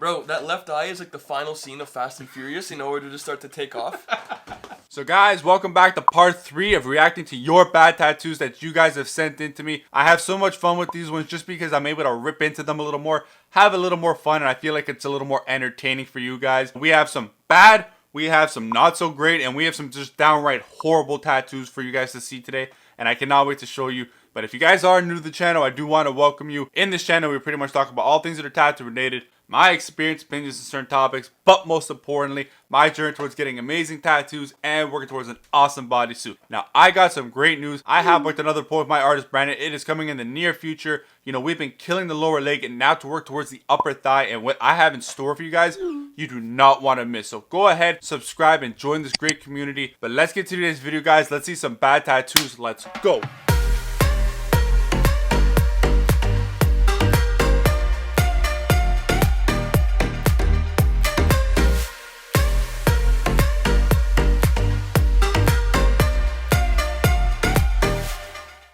Bro, that left eye is like the final scene of Fast and Furious in order to start to take off. So guys, welcome back to part 3 of reacting to your bad tattoos that you guys have sent in to me. I have so much fun with these ones just because I'm able to rip into them a little more, have a little more fun, and I feel like it's a little more entertaining for you guys. We have some bad, we have some not so great, and we have some just downright horrible tattoos for you guys to see today, and I cannot wait to show you. But if you guys are new to the channel, I do want to welcome you. In this channel, we pretty much talk about all things that are tattoo related, my experience, opinions on certain topics, but most importantly, my journey towards getting amazing tattoos and working towards an awesome bodysuit. Now, I got some great news. I have booked another point with my artist, Brandon. It is coming in the near future. You know, we've been killing the lower leg and now to work towards the upper thigh. And what I have in store for you guys, you do not want to miss. So go ahead, subscribe, and join this great community. But let's get to today's video, guys. Let's see some bad tattoos. Let's go.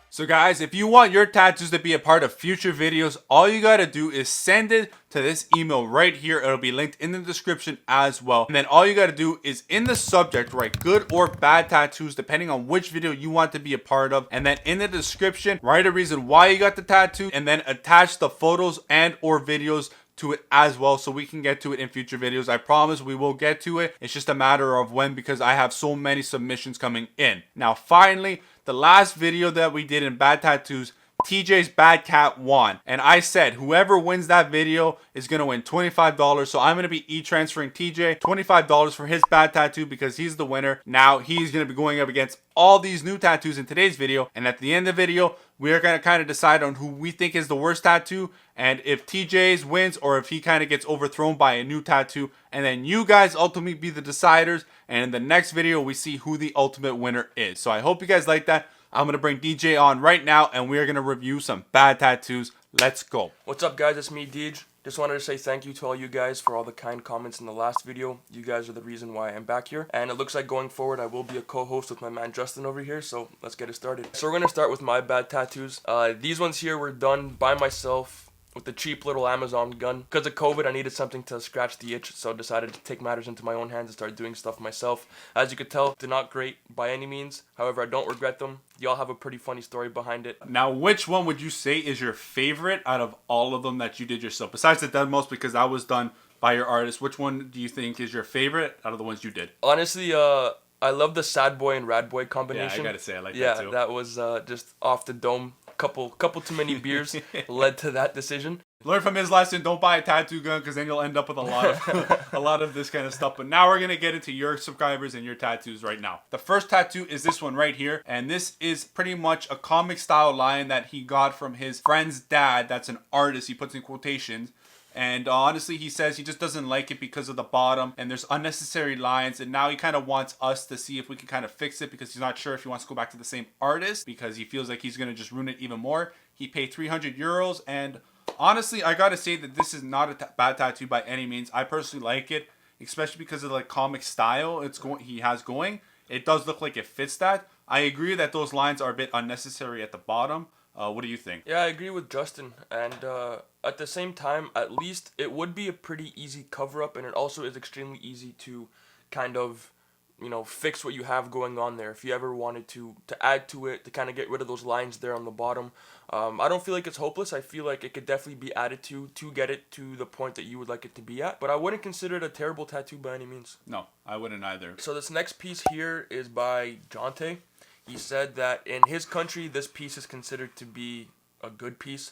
So guys, if you want your tattoos to be a part of future videos, all you gotta do is send it to this email right here. It'll be linked in the description as well. And then all you gotta do is in the subject write good or bad tattoos depending on which video you want to be a part of. And then in the description, write a reason why you got the tattoo and then attach the photos and or videos to it as well so we can get to it in future videos. I promise we will get to it. It's just a matter of when because I have so many submissions coming in. Now finally, the last video that we did in bad tattoos, TJ's Bad Cat won. And I said whoever wins that video is going to win $25. So I'm going to be e-transferring TJ $25 for his bad tattoo because he's the winner. Now he's going to be going up against all these new tattoos in today's video. And at the end of the video, we're going to kind of decide on who we think is the worst tattoo. And if TJ's wins or if he kind of gets overthrown by a new tattoo. And then you guys ultimately be the deciders. And in the next video, we see who the ultimate winner is. So I hope you guys like that. I'm going to bring DJ on right now and we're going to review some bad tattoos. Let's go. What's up, guys? It's me, Deej. Just wanted to say thank you to all you guys for all the kind comments in the last video. You guys are the reason why I'm back here. And it looks like going forward, I will be a co-host with my man Justin over here. So let's get it started. So we're going to start with my bad tattoos. These ones here were done by myself with the cheap little Amazon gun. Because of COVID, I needed something to scratch the itch, so I decided to take matters into my own hands and start doing stuff myself. As you could tell, they're not great by any means. However, I don't regret them. Y'all have a pretty funny story behind it. Now, which one would you say is your favorite out of all of them that you did yourself? Besides the done most, because that was done by your artist, which one do you think is your favorite out of the ones you did? Honestly, I love the sad boy and rad boy combination. Yeah, I gotta say, I like that too. Yeah, that was just off the dome. Couple too many beers led to that decision. Learn from his lesson. Don't buy a tattoo gun because then you'll end up with a lot of this kind of stuff. But now we're gonna get into your subscribers and your tattoos right now. The first tattoo is this one right here, and this is pretty much a comic style line that he got from his friend's dad. That's an artist. He puts in quotations. And honestly, he says he just doesn't like it because of the bottom and there's unnecessary lines. And now he kind of wants us to see if we can kind of fix it because he's not sure if he wants to go back to the same artist because he feels like he's going to just ruin it even more. He paid 300 euros. And honestly, I got to say that this is not a bad tattoo by any means. I personally like it, especially because of the like comic style he has going. It does look like it fits that. I agree that those lines are a bit unnecessary at the bottom. What do you think? Yeah, I agree with Justin. And at the same time, at least it would be a pretty easy cover-up. And it also is extremely easy to kind of, you know, fix what you have going on there. If you ever wanted to add to it, to kind of get rid of those lines there on the bottom. I don't feel like it's hopeless. I feel like it could definitely be added to get it to the point that you would like it to be at. But I wouldn't consider it a terrible tattoo by any means. No, I wouldn't either. So this next piece here is by Jonte. He said that in his country, this piece is considered to be a good piece.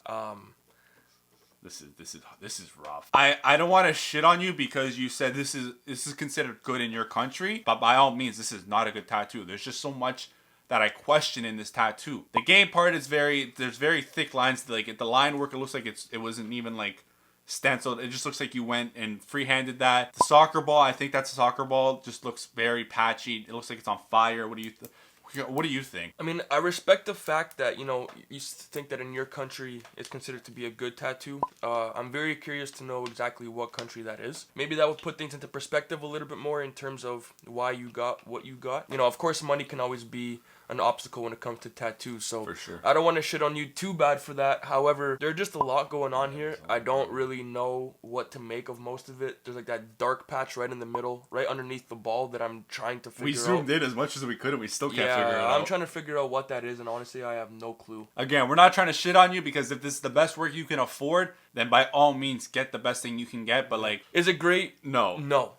This is rough. I don't want to shit on you because you said this is considered good in your country, but by all means, this is not a good tattoo. There's just so much that I question in this tattoo. The game part is there's very thick lines. Like the line work, it looks like it wasn't even like stenciled. It just looks like you went and freehanded that. The soccer ball, I think that's a soccer ball. Just looks very patchy. It looks like it's on fire. What do you think? I mean, I respect the fact that, you know, you think that in your country it's considered to be a good tattoo. I'm very curious to know exactly what country that is. Maybe that would put things into perspective a little bit more in terms of why you got what you got. You know, of course, money can always be an obstacle when it comes to tattoos. So For sure. I don't want to shit on you too bad for that. However, there's just a lot going on here. I don't really know what to make of most of it. There's like that dark patch right in the middle, right underneath the ball that I'm trying to figure out. We zoomed in as much as we could and we still can't figure it out. I'm trying to figure out what that is, and honestly, I have no clue. Again, we're not trying to shit on you, because if this is the best work you can afford, then by all means get the best thing you can get. But like, is it great? No.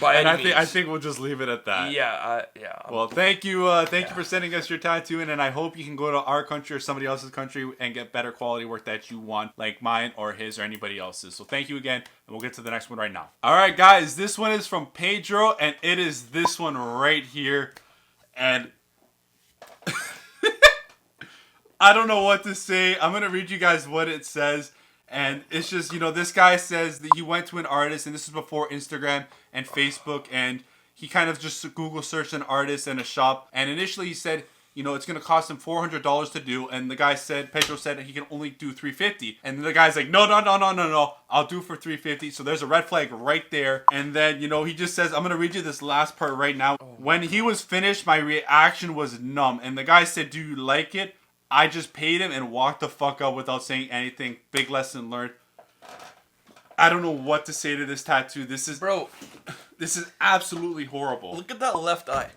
By and any means. I think we'll just leave it at that. Yeah. Well, thank you for sending us your tattoo, and I hope you can go to our country or somebody else's country and get better quality work that you want, like mine or his or anybody else's. So thank you again, and we'll get to the next one right now. All right, guys, this one is from Pedro, and it is this one right here, and I don't know what to say. I'm gonna read you guys what it says. And it's just, this guy says that he went to an artist, and this is before Instagram and Facebook, and he kind of just Google searched an artist and a shop. And initially he said, it's going to cost him $400 to do. And the guy said, Pedro said he can only do $350. And the guy's like, no, I'll do for $350. So there's a red flag right there. And then, he just says, I'm going to read you this last part right now. When he was finished, my reaction was numb. And the guy said, do you like it? I just paid him and walked the fuck out without saying anything. Big lesson learned. I don't know what to say to this tattoo. This is absolutely horrible. Look at that left eye.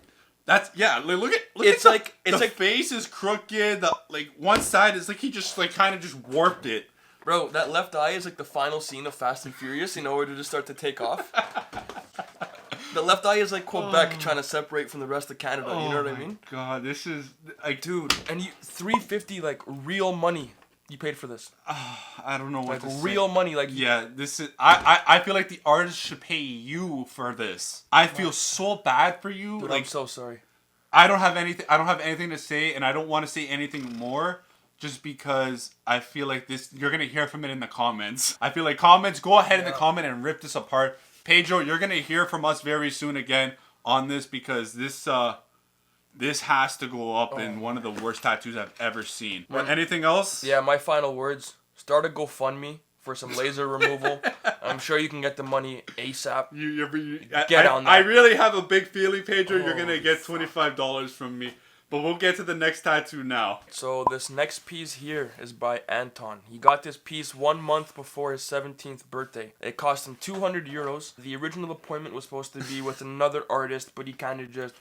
Look at the face is crooked. The one side is like he just kind of just warped it. Bro, that left eye is like the final scene of Fast and Furious, where to just start to take off. The left eye is like Quebec trying to separate from the rest of Canada. You know what I mean? God, this is dude. And you $350 like real money. You paid for this. I don't know what to say. Real money, this is. I feel like the artist should pay you for this. I feel so bad for you. Dude, I'm so sorry. I don't have anything to say, and I don't want to say anything more. Just because I feel like you're gonna hear from it in the comments. I feel like comments. Go ahead in the comment and rip this apart. Pedro, you're going to hear from us very soon again on this, because this has to go up in one of the worst tattoos I've ever seen. Anything else? Yeah, my final words. Start a GoFundMe for some laser removal. I'm sure you can get the money ASAP. Get on that. I really have a big feeling, Pedro, you're going to get $25 from me. But we'll get to the next tattoo now. So this next piece here is by Anton. He got this piece 1 month before his 17th birthday. It cost him 200 euros. The original appointment was supposed to be with another artist, but he kind of just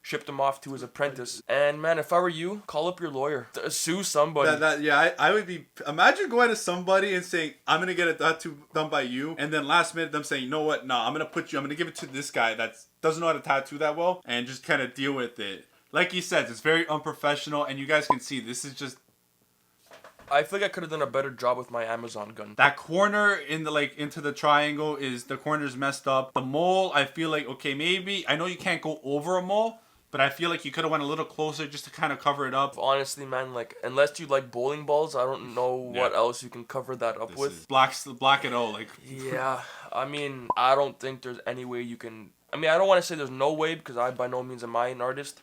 shipped him off to his apprentice. And man, if I were you, call up your lawyer. Sue somebody. I would be... Imagine going to somebody and saying, I'm going to get a tattoo done by you. And then last minute them saying, you know what? No, I'm going to give it to this guy that doesn't know how to tattoo that well. And just kind of deal with it. Like he says, it's very unprofessional, and you guys can see this is just... I feel like I could have done a better job with my Amazon gun. That corner in the into the triangle the corner's messed up. The mole, I feel like, okay, maybe I know you can't go over a mole, but I feel like you could have went a little closer just to kind of cover it up. Honestly, man, unless you like bowling balls, I don't know what else you can cover that up with. Black it out, Yeah, I mean, I don't think there's any way you can... I don't want to say there's no way, because I by no means am I an artist.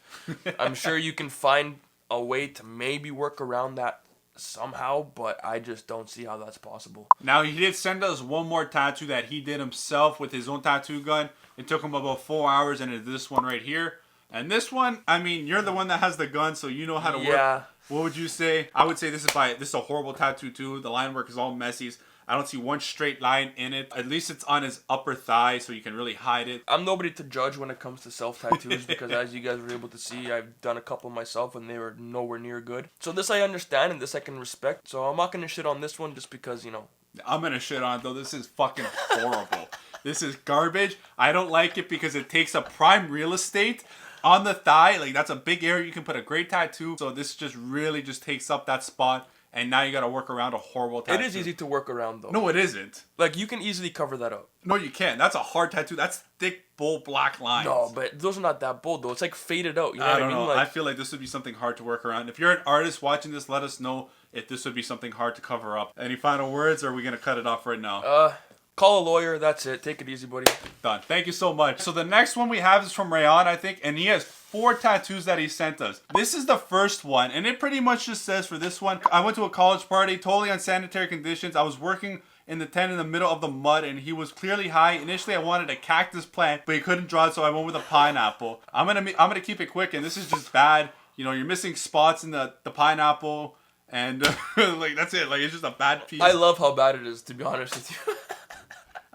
I'm sure you can find a way to maybe work around that somehow, but I just don't see how that's possible. Now, he did send us one more tattoo that he did himself with his own tattoo gun. It took him about 4 hours, and it's this one right here. And this one, you're the one that has the gun, so you know how to work. What would you say? I would say this is a horrible tattoo too. The line work is all messy. I don't see one straight line in it. At least it's on his upper thigh, so you can really hide it. I'm nobody to judge when it comes to self-tattoos, because as you guys were able to see, I've done a couple myself, and they were nowhere near good. So this I understand, and this I can respect. So I'm not going to shit on this one just because, I'm going to shit on it, though. This is fucking horrible. This is garbage. I don't like it because it takes up prime real estate on the thigh. That's a big area. You can put a great tattoo. So this just really just takes up that spot. And now you got to work around a horrible tattoo. It is easy to work around, though. No, it isn't. You can easily cover that up. No, you can't. That's a hard tattoo. That's thick, bold, black lines. No, but those are not that bold, though. It's faded out. You know what I mean? I feel like this would be something hard to work around. If you're an artist watching this, let us know if this would be something hard to cover up. Any final words, or are we going to cut it off right now? Call a lawyer. That's it. Take it easy, buddy. Done. Thank you so much. So the next one we have is from Rayon, I think, and he has 4 tattoos that he sent us. This is the first one, and it pretty much just says for this one, I went to a college party, totally unsanitary conditions. I was working in the tent in the middle of the mud, and he was clearly high. Initially, I wanted a cactus plant, but he couldn't draw it, so I went with a pineapple. I'm gonna keep it quick, and this is just bad. You know, you're missing spots in the pineapple, and like that's it. Like it's just a bad piece. I love how bad it is, to be honest with you.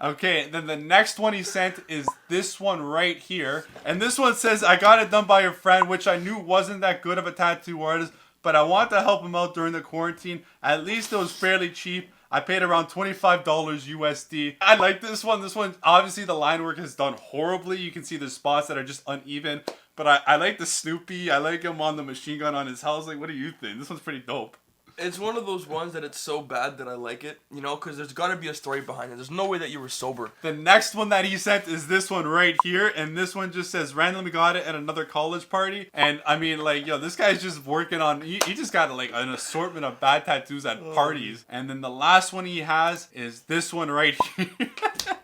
Okay, then the next one he sent is this one right here. And this one says, I got it done by your friend, which I knew wasn't that good of a tattoo artist, but I want to help him out during the quarantine. At least it was fairly cheap. I paid around $25 USD. I like this one. This one, obviously the line work is done horribly. You can see the spots that are just uneven. But I like the Snoopy. I like him on the machine gun on his house. Like, what do you think? This one's pretty dope. It's one of those ones that it's so bad that I like it, you know, because there's got to be a story behind it. There's no way that you were sober. The next one that he sent is this one right here, and this one just says, randomly got it at another college party. And I mean, like, yo, this guy's just working on, he just got like an assortment of bad tattoos at parties. And then the last one he has is this one right here.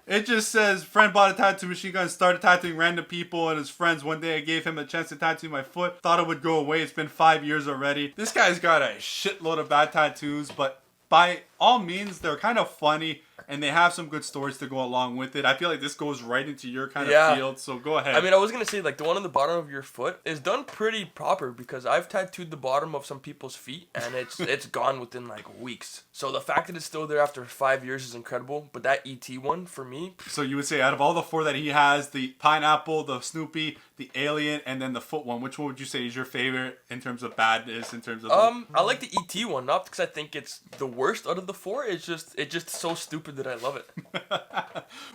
It just says, friend bought a tattoo machine gun, started tattooing random people and his friends. One day I gave him a chance to tattoo my foot. Thought it would go away. It's been 5 years already. This guy's got a shitload of bad tattoos, but by all means, they're kind of funny and they have some good stories to go along with it. I feel like this goes right into your kind of field, so go ahead. I mean, I was going to say, like, the one on the bottom of your foot is done pretty proper because I've tattooed the bottom of some people's feet and it's gone within, like, weeks. So the fact that it's still there after 5 years is incredible, but that ET one, for me... So you would say, out of all the four that he has, the pineapple, the Snoopy, the alien, and then the foot one, which one would you say is your favorite in terms of badness, in terms of... I like the ET one, not because I think it's the worst out of the four, it's just so stupid that I love it.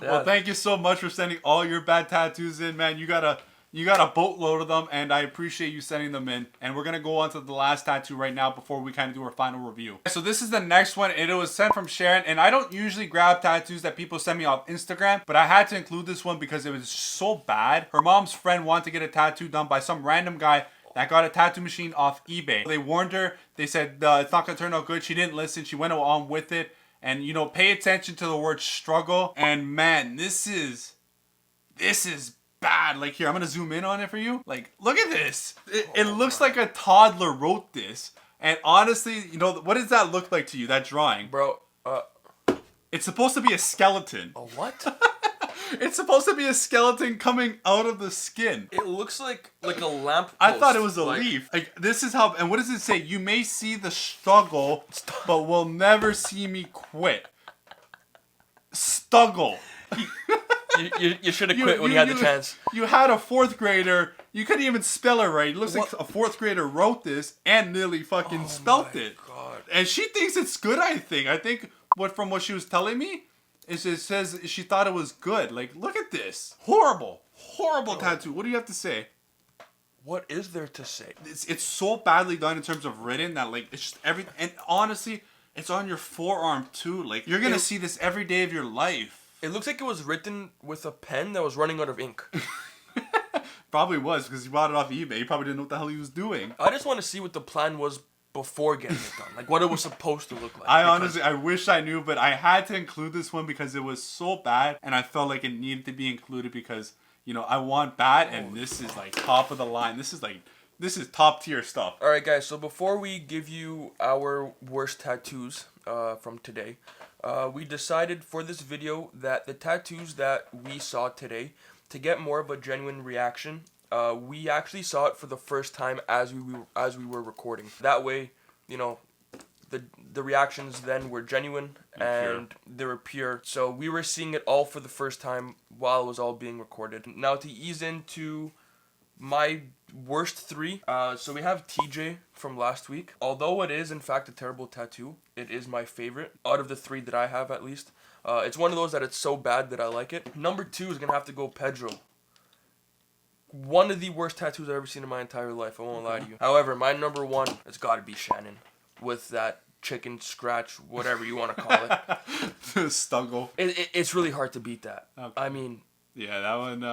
Well, thank you so much for sending all your bad tattoos in, man. You got a boatload of them, and I appreciate you sending them in. And we're gonna go on to the last tattoo right now before we kind of do our final review. So this is the next one, and it was sent from Sharon. And I don't usually grab tattoos that people send me off Instagram, but I had to include this one because it was so bad. Her mom's friend wanted to get a tattoo done by some random guy that got a tattoo machine off eBay. They warned her. They said it's not gonna turn out good. She didn't listen. She went on with it. And, you know, pay attention to the word struggle. And, man, this is bad. Like, here, I'm going to zoom in on it for you. Like, look at this. It looks like a toddler wrote this. And, honestly, you know, what does that look like to you, that drawing? Bro, it's supposed to be a skeleton. a what? It's supposed to be a skeleton coming out of the skin. It looks like a lamp post. I thought it was a leaf. Like, this is how, and what does it say? You may see the struggle, but will never see me quit. Stuggle. You should have quit when you had the chance. You had a fourth grader. You couldn't even spell it right. It looks like a fourth grader wrote this and nearly fucking spelt it. God. And she thinks it's good, I think. I think from what she was telling me, it says she thought it was good. Like, look at this. Horrible tattoo. What do you have to say? What is there to say? It's so badly done in terms of written that, like, it's just everything. And honestly, it's on your forearm too. Like, you're gonna see this every day of your life. It looks like it was written with a pen that was running out of ink. Probably was, because he bought it off eBay. He probably didn't know what the hell he was doing. I just want to see what the plan was before getting it done. Like, what it was supposed to look like. Honestly, I wish I knew, but I had to include this one because it was so bad, and I felt like it needed to be included because, you know, I want bad, and this is, like, top of the line. This is top tier stuff. Alright, guys, so before we give you our worst tattoos from today, we decided for this video that the tattoos that we saw today, to get more of a genuine reaction, we actually saw it for the first time as we were recording. That way, you know, the reactions then were genuine and they were pure. So we were seeing it all for the first time while it was all being recorded. Now to ease into my worst three, so we have TJ from last week. Although it is in fact a terrible tattoo, it is my favorite out of the three that I have, at least. It's one of those that it's so bad that I like it. Number 2 is gonna have to go Pedro. One of the worst tattoos I've ever seen in my entire life, I won't lie to you. However, my number 1, it's gotta be Shannon. With that chicken scratch, whatever you want to call it. Stuggle. It's really hard to beat that. Okay. I mean... Yeah, that one...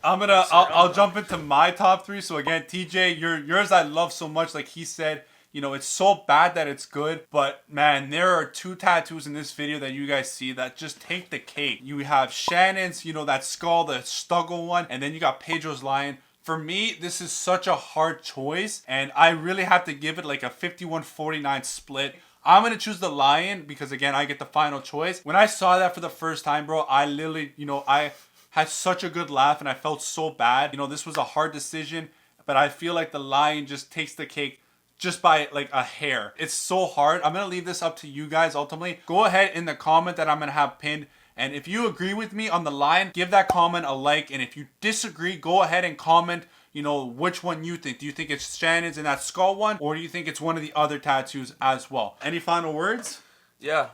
I'll jump into my top 3. So again, TJ, yours I love so much. Like he said, you know, it's so bad that it's good. But man, there are 2 tattoos in this video that you guys see that just take the cake. You have Shannon's, you know, that skull, the Stuggle one, and then you got Pedro's lion. For me, this is such a hard choice, and I really have to give it like a 51-49 split. I'm going to choose the lion because, again, I get the final choice. When I saw that for the first time, bro, I literally, I had such a good laugh and I felt so bad. This was a hard decision, but I feel like the lion just takes the cake just by like a hair. It's so hard. I'm going to leave this up to you guys ultimately. Go ahead in the comment that I'm going to have pinned. And if you agree with me on the lion, give that comment a like. And if you disagree, go ahead and comment, which one you think. Do you think it's Shannon's and that skull one? Or do you think it's one of the other tattoos as well? Any final words? Yeah,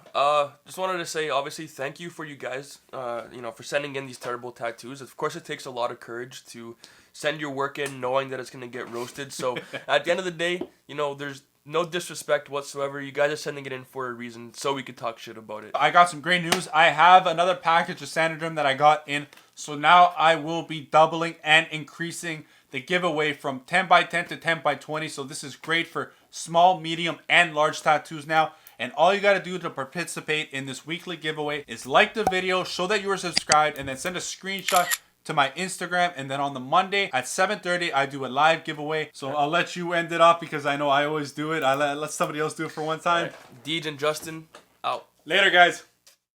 just wanted to say, obviously, thank you for you guys, for sending in these terrible tattoos. Of course, it takes a lot of courage to send your work in knowing that it's going to get roasted. So at the end of the day, there's no disrespect whatsoever. You guys are sending it in for a reason so we could talk shit about it. I got some great news. I have another package of Sanidrim that I got in. So now I will be doubling and increasing the giveaway from 10 by 10 to 10 by 20. So this is great for small, medium, and large tattoos now. And all you got to do to participate in this weekly giveaway is like the video, show that you are subscribed, and then send a screenshot to my Instagram. And then on the Monday at 7:30, I do a live giveaway. So I'll let you end it off because I know I always do it. I let somebody else do it for one time. Right. Deej and Justin, out. Later, guys.